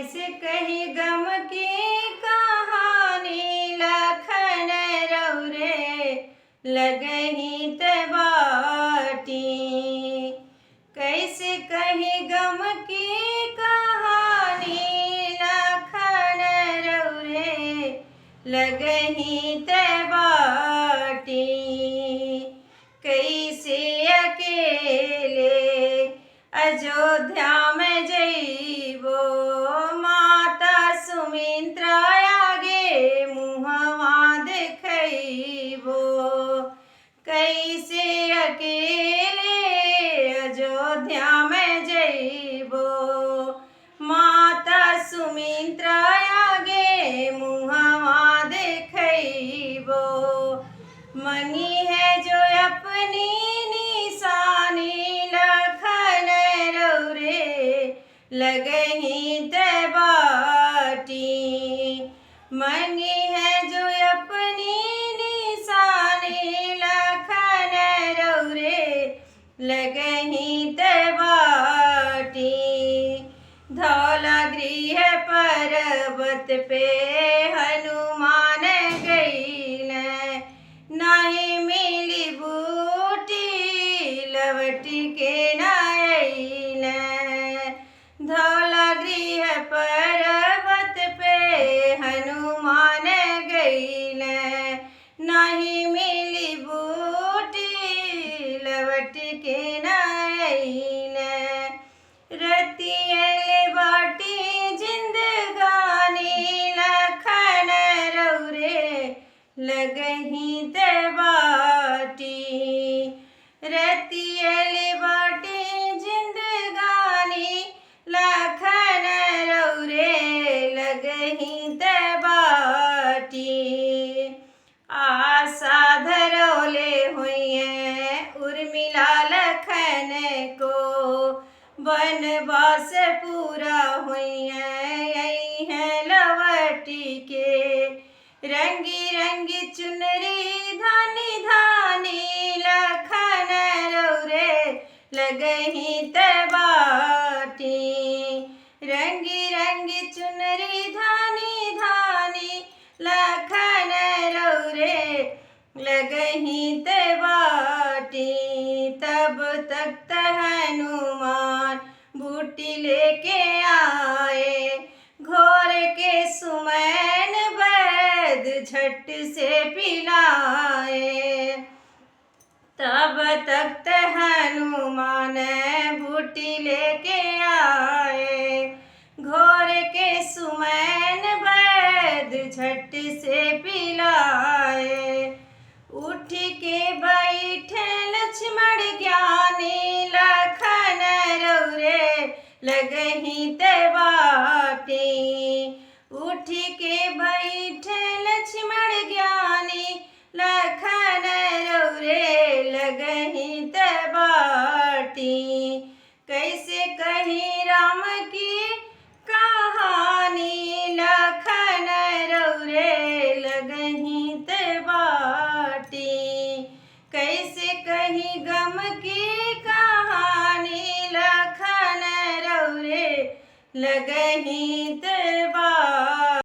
कैसे कही गम की कहानी लखन रौरे लगही ते बाटी। कैसे कही गम की कहानी लखन रौरे लगही ते बाटी। कैसे अकेले अयोध्या में जइबो माता सुमित्रा आगे मुहवा देखइबो। कैसे अकेले अयोध्या में जइबो माता सुमित्रा आगे मुहवा देखइबो। मनी है जो अपनी निशानी लखन रौरे लगही ते बाटी। मनी है जो अपनी निशानी लखन रौरे लगही ते बाटी। धौला गृह पर्वत पे हनुमान गइल नहीं मिली बूटी लवट के न अइल। धौला गृह पर्वत पे हनुमान गइल नहीं मिली बूटी लवट के न अइल। रतियल बाटी जिंदगानी लखन रौरे लगही ते बाटी। रतियल बाटी जिंदगानी लखन रौरे लगही ते बाटी। आशा धरौले हुए उर्मिला लखन को वनवास पूरा हुए यही है लवटी के। रंगी रंगी चुनरी धानी धानी लखन रौरे लगही ते बाटी। रंगी रंगी चुनरी धानी धानी लखन रौरे लगही ते बाटी। तब तक हनुमान बूटी लेके आए घोर के सुमैन वैद झट से पिलाए। तब तक हनुमान बूटी लेके आए घोर के सुमैन वैद झट से पिलाए। उठ के बैठे लक्ष्मण ज्ञानी लखन रौरे लगही ते बाटी। उठ के बैठे लक्ष्मण ज्ञानी लखन रौरे लगही ते बाटी। कैसे कही राम की कहानी लखन रौरे लगही ते बाटी। कैसे कही गम की कहानी लखन रौरे लगही ते बाटी।